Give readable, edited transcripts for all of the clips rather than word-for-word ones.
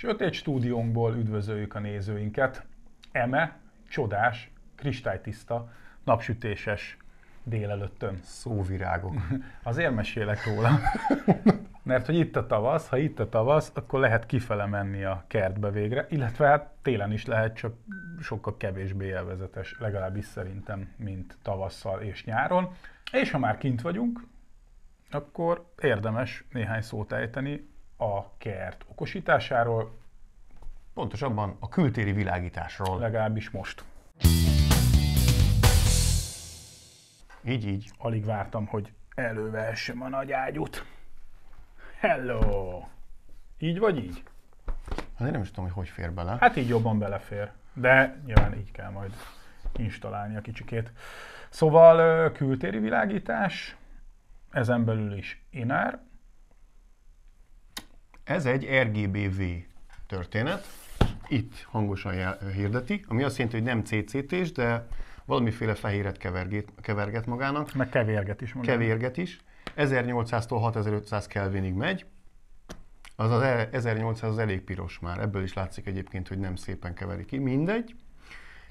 Sötét stúdiónkból üdvözöljük a nézőinket. Eme csodás, kristálytiszta, napsütéses délelőttön. Szóvirágok. Azért mesélek róla, mert hogy itt a tavasz, ha itt a tavasz, akkor lehet kifele menni a kertbe végre, illetve hát télen is lehet, csak sokkal kevésbé élvezetes, legalábbis szerintem, mint tavasszal és nyáron. És ha már kint vagyunk, akkor érdemes néhány szót ejteni a kert okosításáról. Pontosabban a kültéri világításról. Legalábbis most. Így. Alig vártam, hogy elővehessem a nagy ágyút. Hello! Így vagy így? Hát én nem is tudom, hogy fér bele. Hát így jobban belefér, de nyilván így kell majd installálni a kicsikét. Szóval kültéri világítás, ezen belül is inár. Ez egy RGBV történet. Itt hangosan hirdeti, ami azt jelenti, hogy nem CCT-s, de valamiféle fehéret keverget magának. Meg kevérget is magának. Kevérget is. 1800-tól 6500 Kelvinig megy. Az 1800 az elég piros már. Ebből is látszik egyébként, hogy nem szépen keveri ki. Mindegy.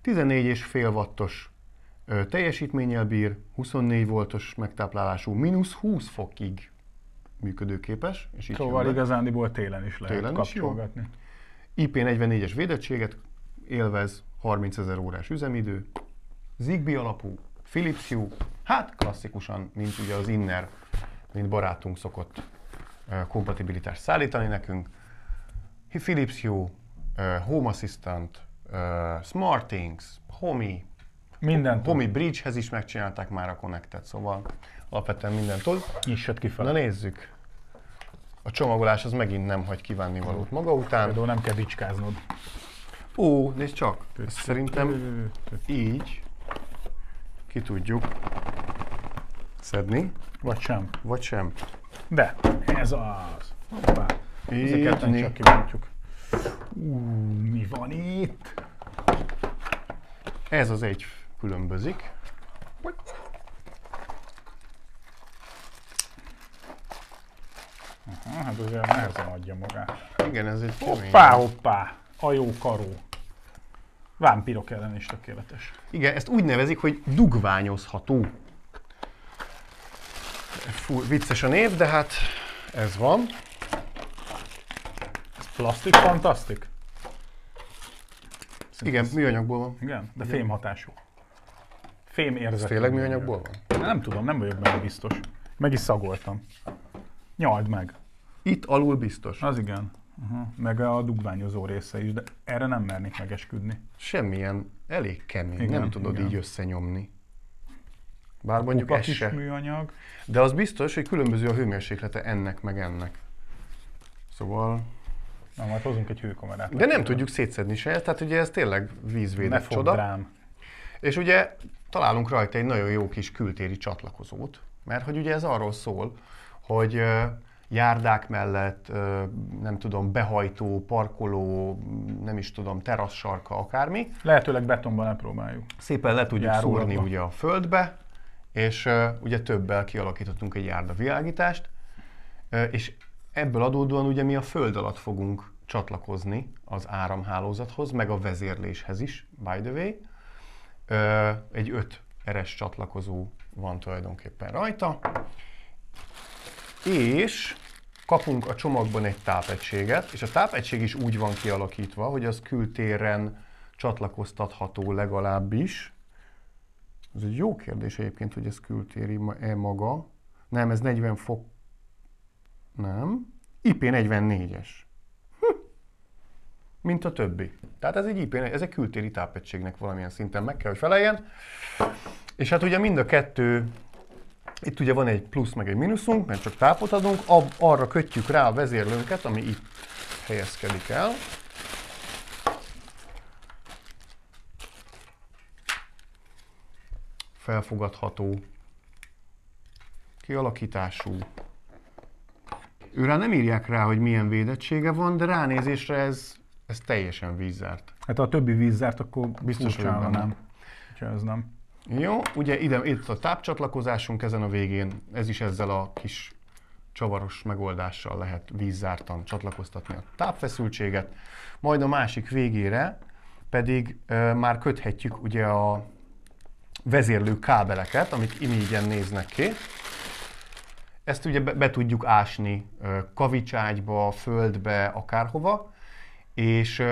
14,5 wattos teljesítménnyel bír, 24 voltos megtáplálású, mínusz 20 fokig működőképes. És így szóval igazándiból télen is lehet télen kapcsolgatni. IP44-es védettséget élvez, 30 000 órás üzemidő, Zigbee alapú, Philips Hue, hát klasszikusan, mint ugye az Inner, mint barátunk szokott kompatibilitást szállítani nekünk. Philips Hue, Home Assistant, SmartThings, Homey, Mindent. Homey Bridge-hez is megcsinálták már a Connectet, szóval alapvetően mindent tud. Nyissad kifele. Na nézzük. A csomagolás az megint nem hagy kívánni valót maga után. Például nem kell bicskáznod. Ó, nézd csak! Ezt szerintem így ki tudjuk szedni. Vagy sem. Vagy sem. De, ez az. Hoppá. Így, Ezeket csak kibontjuk. Mi van itt? Ez az egy különbözik. Aha, hát azért nehezen adja magát. Igen, ez egy kemény. Hoppá! A jó karó. Vámpírok ellen is tökéletes. Igen, ezt úgy nevezik, hogy dugványozható. Fú, vicces a név, de hát ez van. Ez plastik fantasztik? Igen, műanyagból van. Igen, de fém hatású. Fém Ez érzetű. tényleg műanyagból van? Nem tudom, nem vagyok benne biztos. Meg is szagoltam. Nyald meg. Itt alul biztos. Az igen. Meg a dugványozó része is, de erre nem mernék megesküdni. Semmilyen, elég kemény, Igen, nem tudod igen. így összenyomni. Bár mondjuk Kupak ez is se. műanyag. De az biztos, hogy különböző a hőmérséklete ennek meg ennek. Szóval... Na, majd hozunk egy hőkamerát. De nem tudjuk szétszedni se, tehát ugye ez tényleg Ne vízvédett fogd csoda. rám. És ugye találunk rajta egy nagyon jó kis kültéri csatlakozót, mert hogy ugye ez arról szól, hogy járdák mellett, nem tudom, behajtó, parkoló, nem is tudom, terasszsarka, akármi. Lehetőleg betonban ne próbáljuk. Szépen le tudjuk Járólatba. szúrni ugye a földbe, és ugye többel kialakítottunk egy járdavilágítást, és ebből adódóan ugye mi a föld alatt fogunk csatlakozni az áramhálózathoz, meg a vezérléshez is, by the way. Egy 5 eres csatlakozó van tulajdonképpen rajta, és kapunk a csomagban egy tápegységet, és a tápegység is úgy van kialakítva, hogy az kültéren csatlakoztatható legalábbis. Ez egy jó kérdés egyébként, hogy ez kültéri-e maga. Nem, ez 40 fok. Nem. IP44-es. Mint a többi. Tehát ez egy ez egy kültéri tápegységnek valamilyen szinten meg kell, hogy feleljen. És hát ugye mind a kettő, itt ugye van egy plusz meg egy mínuszunk, mert csak tápot adunk, arra kötjük rá a vezérlőnket, ami itt helyezkedik el. Felfogadható kialakítású. Őrá nem írják rá, hogy milyen védettsége van, de ránézésre ez teljesen vízzárt. Hát ha a többi vízzárt, akkor Biztos vagyok furcsána benne. nem. Úgyhogy ez nem. Jó, ugye itt a tápcsatlakozásunk ezen a végén, ez is ezzel a kis csavaros megoldással lehet vízzártan csatlakoztatni a tápfeszültséget, majd a másik végére pedig már köthetjük ugye a vezérlő kábeleket, amik imígyen néznek ki. Ezt ugye be tudjuk ásni kavicságyba, földbe, akárhova, és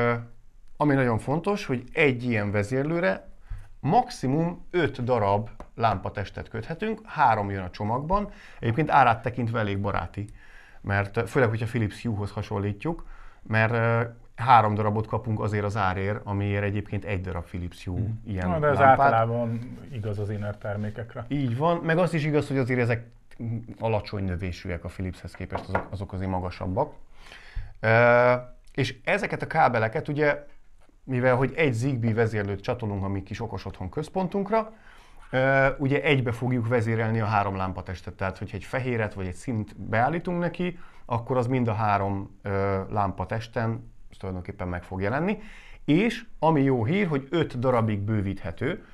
ami nagyon fontos, hogy egy ilyen vezérlőre maximum 5 darab lámpatestet köthetünk, 3 jön a csomagban, egyébként árát tekintve elég baráti, mert főleg, hogyha Philips Hue-hoz hasonlítjuk, mert 3 darabot kapunk azért az árért, amiért egyébként 1 darab Philips Hue ilyen de ez lámpát. általában igaz az inner termékekre. Így van, meg az is igaz, hogy azért ezek alacsony növésűek a Philipshez képest, azok azért magasabbak. És ezeket a kábeleket ugye, mivel hogy egy Zigbee vezérlőt csatolunk a mi kis okos otthon központunkra, ugye egybe fogjuk vezérelni a 3 lámpatestet, tehát hogyha egy fehéret vagy egy színt beállítunk neki, akkor az mind a 3 lámpatesten tulajdonképpen meg fog jelenni. És ami jó hír, hogy 5 darabig bővíthető,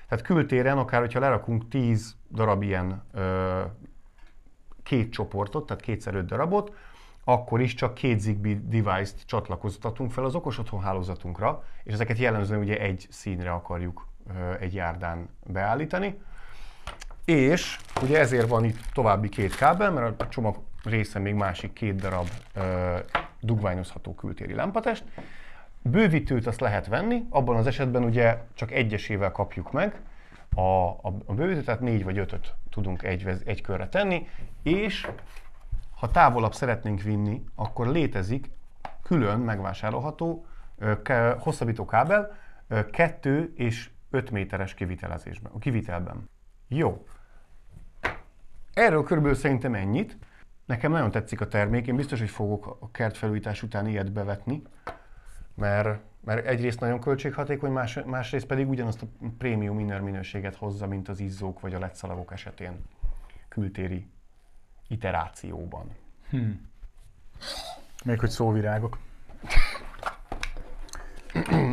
tehát kültéren akár, hogyha lerakunk 10 darab ilyen 2 csoportot, tehát 2x5 darabot, akkor is csak 2 Zigbee device-t csatlakoztatunk fel az okos otthon hálózatunkra, és ezeket jellemzően ugye egy színre akarjuk egy járdán beállítani. És ugye ezért van itt további 2 kábel, mert a csomag része még másik 2 darab dugványozható kültéri lámpatest. Bővítőt azt lehet venni, abban az esetben ugye csak egyesével kapjuk meg a bővítőt, tehát 4 vagy 5-öt tudunk egy körre tenni, és ha távolabb szeretnénk vinni, akkor létezik külön megvásárolható hosszabbító kábel 2 és 5 méteres kivitelben. Jó. Erről körülbelül szerintem ennyit. Nekem nagyon tetszik a termék, én biztos, hogy fogok a kertfelújítás után ilyet bevetni, mert egyrészt nagyon költséghatékony, másrészt pedig ugyanazt a prémium inner minőséget hozza, mint az izzók vagy a LED szalagok esetén kültéri iterációban. Még hogy szóvirágok.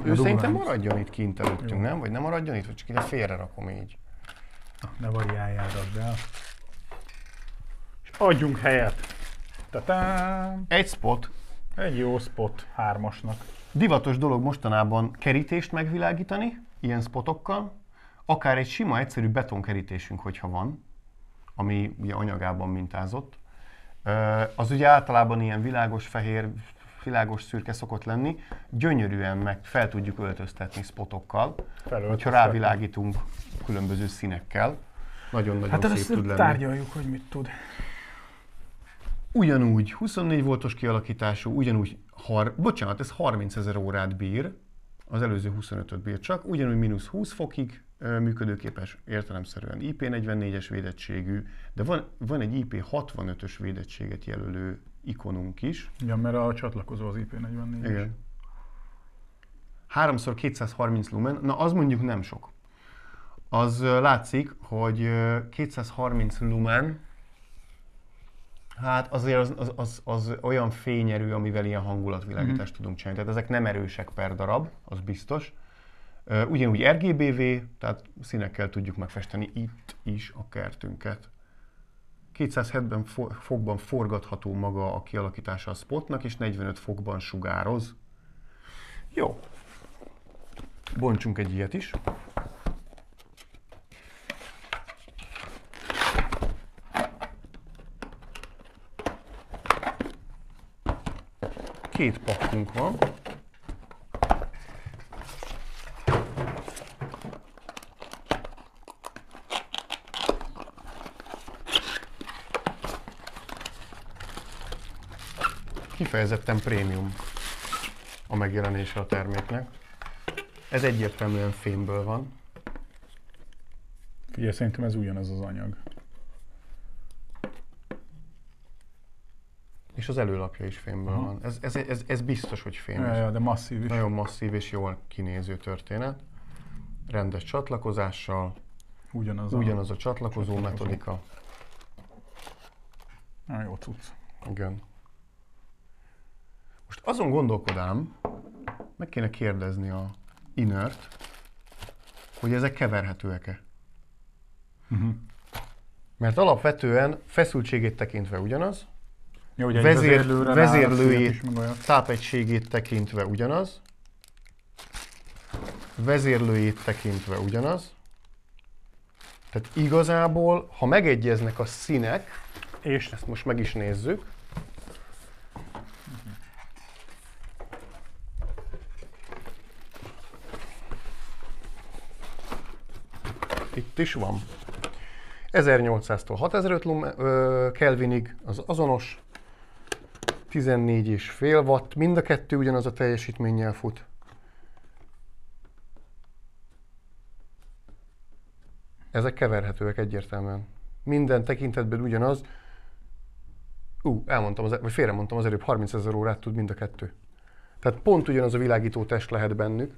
Ő szerintem maradjon itt kint előttünk, nem? Vagy nem maradjon itt, vagy csak ide félre rakom így. Ne variáljál, add el. És adjunk helyet. Ta-tán! Egy spot. Egy jó spot 3-asnak. Divatos dolog mostanában kerítést megvilágítani, ilyen spotokkal. Akár egy sima, egyszerű betonkerítésünk, hogyha van, ami ugye anyagában mintázott. Az ugye általában ilyen világos fehér, világos szürke szokott lenni. Gyönyörűen meg fel tudjuk öltöztetni spotokkal, hogyha rávilágítunk különböző színekkel. Nagyon-nagyon szép tud lenni. Hát tárgyaljuk, hogy mit tud. Ugyanúgy 24 voltos kialakítású, ugyanúgy, bocsánat, ez 30 000 órát bír, az előző 25-öt bír csak, ugyanúgy -20 fokig működőképes, értelemszerűen IP44-es védettségű, de van egy IP65-ös védettséget jelölő ikonunk is. Igen, mert a csatlakozó az IP44-es. Igen. 3x230 lumen, na az mondjuk nem sok. Az látszik, hogy 230 lumen, hát azért az olyan fényerő, amivel ilyen hangulatvilágítást tudunk csinálni. Tehát ezek nem erősek per darab, az biztos. Ugyanúgy RGBV, tehát színekkel tudjuk megfesteni itt is a kertünket. 270 fokban forgatható maga a kialakítása a spotnak, és 45 fokban sugároz. Jó. Bontsunk egy ilyet is. Két pakkunk van. Kifejezetten prémium a megjelenése a terméknek. Ez egyértelműen fémből van. Figyelj, szerintem ez ugyanaz az anyag. És az előlapja is fémből van. Ez biztos, hogy fém. Ja, de masszív is. Nagyon masszív és jól kinéző történet. Rendes csatlakozással. Ugyanaz a csatlakozó metodika. Jó cucc. Igen. Most azon gondolkodám, meg kéne kérdezni a Innert, hogy ezek keverhetőek-e. Mert alapvetően feszültségét tekintve ugyanaz, Jó, ugye vezérlőre vezérlőjét, tápegységét tekintve ugyanaz, vezérlőjét tekintve ugyanaz. Tehát igazából, ha megegyeznek a színek, és ezt most meg is nézzük, itt is van. 1800-tól 6005 Kelvinig az azonos, 14,5 watt, mind a kettő ugyanaz a teljesítménnyel fut. Ezek keverhetőek egyértelműen. Minden tekintetben ugyanaz. Elmondtam, vagy félremondtam az előbb, 30 000 órát tud mind a kettő. Tehát pont ugyanaz a világító test lehet bennük,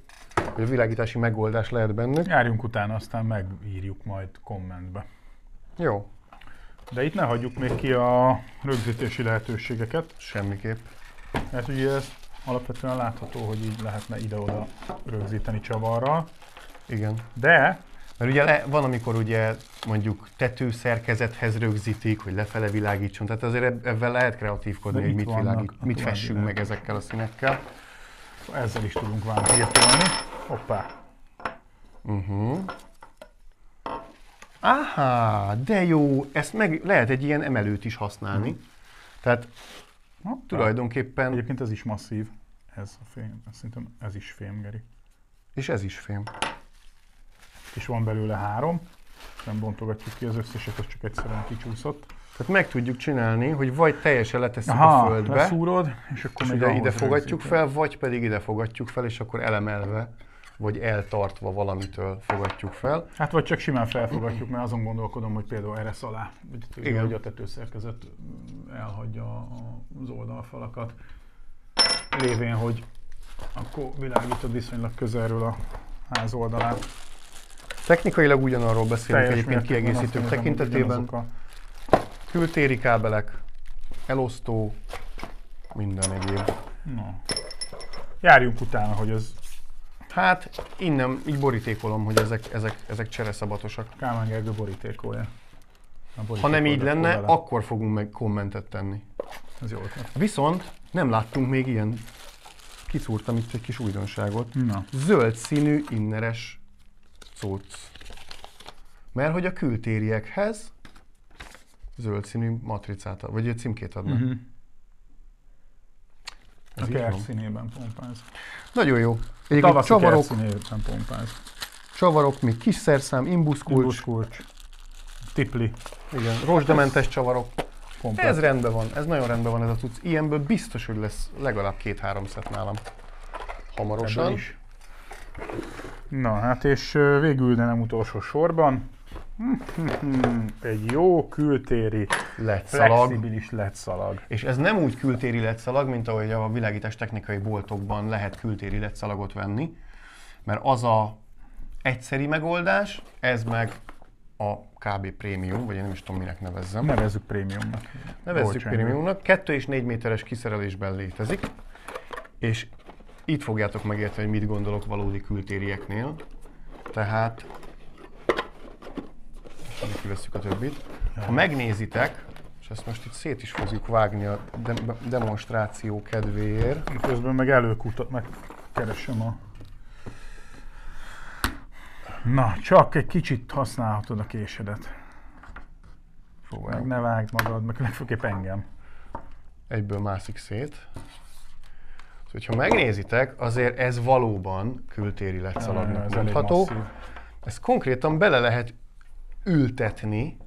vagy a világítási megoldás lehet bennük. Járjunk utána, aztán megírjuk majd kommentbe. Jó. De itt ne hagyjuk még ki a rögzítési lehetőségeket. Semmiképp. Mert ugye ez alapvetően látható, hogy így lehetne ide-oda rögzíteni csavarral. Igen. De... Mert ugye van, amikor ugye mondjuk tetőszerkezethez rögzítik, hogy lefele világítson, tehát azért ebben lehet kreatívkodni, hogy mit fessünk meg ezekkel a színekkel. Ezzel is tudunk vámpírtolni. Hoppá! Aha, de jó, ezt meg lehet egy ilyen emelőt is használni. Tehát tulajdonképpen... Egyébként ez is masszív, ez a fém, szerintem ez is fém, Geri. És ez is fém. És van belőle 3, nem bontogatjuk ki az összeset, az csak egyszerűen kicsúszott. Tehát meg tudjuk csinálni, hogy vagy teljesen letesszük a földbe, leszúrod, és akkor még ide fogatjuk fel, vagy pedig ide fogatjuk fel, és akkor elemelve, vagy eltartva valamitől fogatjuk fel. Hát vagy csak simán felfogatjuk, mert azon gondolkodom, hogy például eresz alá, hogy a tetőszerkezet elhagyja az oldalfalakat, lévén, hogy akkor világítod viszonylag közelről a ház oldalán. Technikailag ugyanarról beszélünk egyébként kiegészítők tekintetében. Kültéri kábelek, elosztó, minden egyéb. No. Járjunk utána, hogy ez... Hát innen így borítékolom, hogy ezek csereszabatosak. Kálmán Gergő borítékolja. Ha nem így lenne, akkor fogunk meg kommentet tenni. Ez jó ötlet. Viszont nem láttunk még ilyen, kiszúrtam itt egy kis újdonságot. Na. Zöld színű inneres cucc. Mert hogy a kültériekhez zöld színű matricát, vagy egy címkét adnak. A kert színében pompáz. Nagyon jó. Tavaszi kert színében pompáz. Csavarok, még kis szerszám, imbuszkulcs. Tipli. Igen, rozsdamentes csavarok. Pompáz. Ez rendben van, ez nagyon rendben van ez a cucc. Ilyenből biztos, hogy lesz legalább 2-3 szett nálam. Hamarosan. Is. Na hát és végül, de nem utolsó sorban, egy jó kültéri, flexibilis LED-szalag. És ez nem úgy kültéri LED-szalag, mint ahogy a világítás technikai boltokban lehet kültéri LED-szalagot venni, mert az a egyszeri megoldás, ez meg a kb. Prémium, vagy én nem is tudom, minek nevezzem. Nevezzük prémiumnak. Nevezzük prémiumnak. 2 és 4 méteres kiszerelésben létezik, és itt fogjátok megérteni, hogy mit gondolok valódi kültérieknél. Tehát, és kiveszünk a többit. Ha megnézitek, és ezt most itt szét is fogjuk vágni a demonstráció kedvéért. Közben meg előkutat, megkeresem a... Na, csak egy kicsit használhatod a késedet. Meg ne vágd magad, meg legfőképp engem. Egyből mászik szét. Szóval, ha megnézitek, azért ez valóban kültéri LED-szalagnak mondható. Ezt konkrétan bele lehet ültetni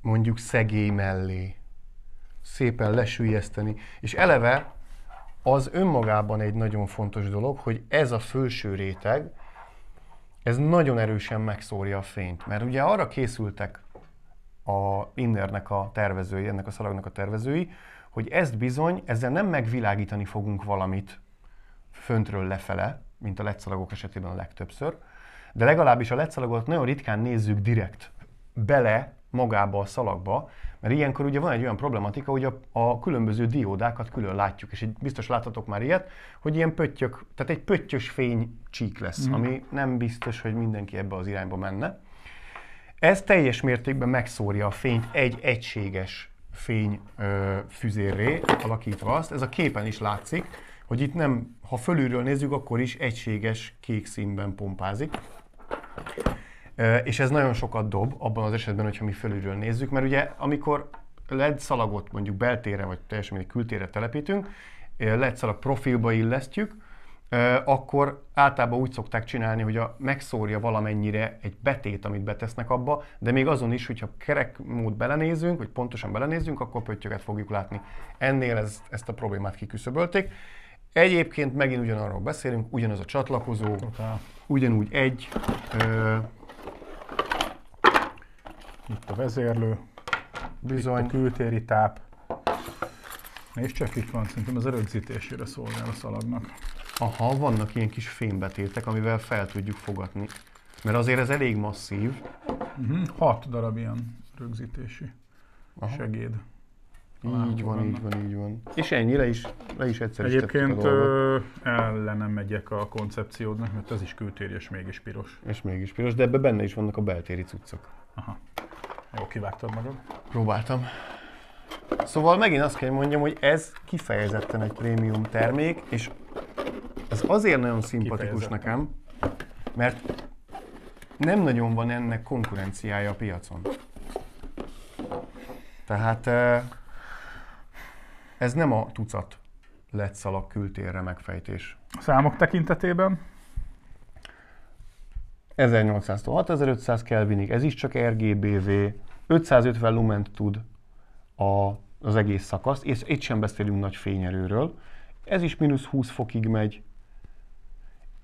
mondjuk szegély mellé. Szépen lesüllyeszteni. És eleve az önmagában egy nagyon fontos dolog, hogy ez a felső réteg, ez nagyon erősen megszórja a fényt. Mert ugye arra készültek a innernek a tervezői, ennek a szalagnak a tervezői, hogy ezt bizony, ezzel nem megvilágítani fogunk valamit föntről lefele, mint a LED-szalagok esetében a legtöbbször, de legalábbis a LED-szalagot nagyon ritkán nézzük direkt bele magába a szalagba, mert ilyenkor ugye van egy olyan problematika, hogy a különböző diódákat külön látjuk, és biztos láttatok már ilyet, hogy ilyen pöttyök, tehát egy pöttyös fénycsík lesz, ami nem biztos, hogy mindenki ebbe az irányba menne. Ez teljes mértékben megszórja a fényt egy egységes fény füzérré alakítva azt. Ez a képen is látszik, hogy itt nem, ha fölülről nézzük, akkor is egységes kék színben pompázik. És ez nagyon sokat dob abban az esetben, hogyha mi fölülről nézzük, mert ugye amikor LED szalagot mondjuk beltérre vagy teljesen mindegy kültérre telepítünk, LED szalag profilba illesztjük, akkor általában úgy szokták csinálni, hogy megszórja valamennyire egy betét, amit betesznek abba, de még azon is, hogyha kerek mód belenézünk, vagy pontosan belenézünk, akkor pöttyöket fogjuk látni. Ennél ezt a problémát kiküszöbölték. Egyébként megint ugyanarról beszélünk, ugyanaz a csatlakozó, ugyanúgy itt a vezérlő, bizony. Itt a kültéri táp, és csak itt van, szerintem ez a rögzítésére szolgál a szalagnak. Aha, vannak ilyen kis fémbetétek, amivel fel tudjuk fogatni. Mert azért ez elég masszív. 6 darab ilyen rögzítési segéd. Így van. És ennyi, le is egyszerűsítettük Egyébként a dolgot. ellenem megyek a koncepciódnak, mert ez is kültéri és mégis piros. És mégis piros, de ebben benne is vannak a beltéri cuccok. Aha. Jó, kivágtad magad? Próbáltam. Szóval megint azt kell mondjam, hogy ez kifejezetten egy prémium termék, és ez azért nagyon szimpatikus nekem, mert nem nagyon van ennek konkurenciája a piacon. Tehát ez nem a tucat LED szalag kültérre megfejtés. Számok tekintetében? 1800-tól 6500 Kelvinig, ez is csak RGBV, 550 lument tud az egész szakasz, és itt sem beszélünk nagy fényerőről. Ez is -20 fokig megy,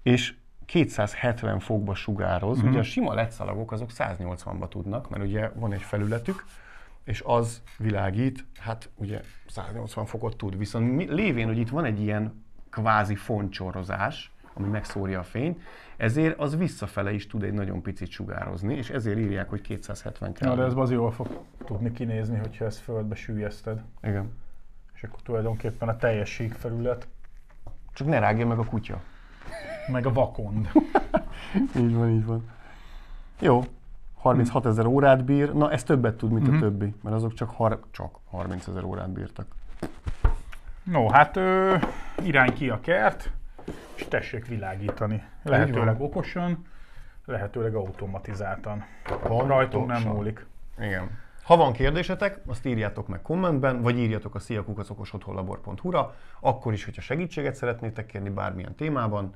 és 270 fokba sugároz. Ugye a sima LED szalagok azok 180-ba tudnak, mert ugye van egy felületük, és az világít, hát ugye 180 fokot tud. Viszont lévén, hogy itt van egy ilyen kvázi foncsorozás, ami megszórja a fényt, ezért az visszafele is tud egy nagyon picit sugározni, és ezért írják, hogy 270 kell. Na, de ez az jól fog tudni kinézni, hogyha ezt földbe süllyeszted. Igen. És akkor tulajdonképpen a teljes sík felület. Csak ne rágja meg a kutya. Meg a vakond. Így van. Jó. 36 000 órát bír. Na, ez többet tud, mint a többi, mert azok csak 30 000 órát bírtak. No, hát irány ki a kert, és tessék világítani. Lehetőleg okosan, lehetőleg automatizáltan. Rajtunk nem múlik. Igen. Ha van kérdésetek, azt írjátok meg kommentben, vagy írjatok a szia@okosotthonlabor.hu-ra, akkor is, hogyha segítséget szeretnétek kérni bármilyen témában.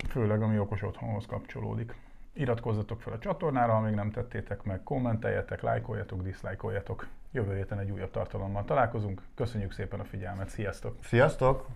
Főleg, ami okos otthonhoz kapcsolódik. Iratkozzatok fel a csatornára, ha még nem tettétek meg, kommenteljetek, lájkoljatok, diszlájkoljatok. Jövő héten egy újabb tartalommal találkozunk. Köszönjük szépen a figyelmet, sziasztok! Sziasztok!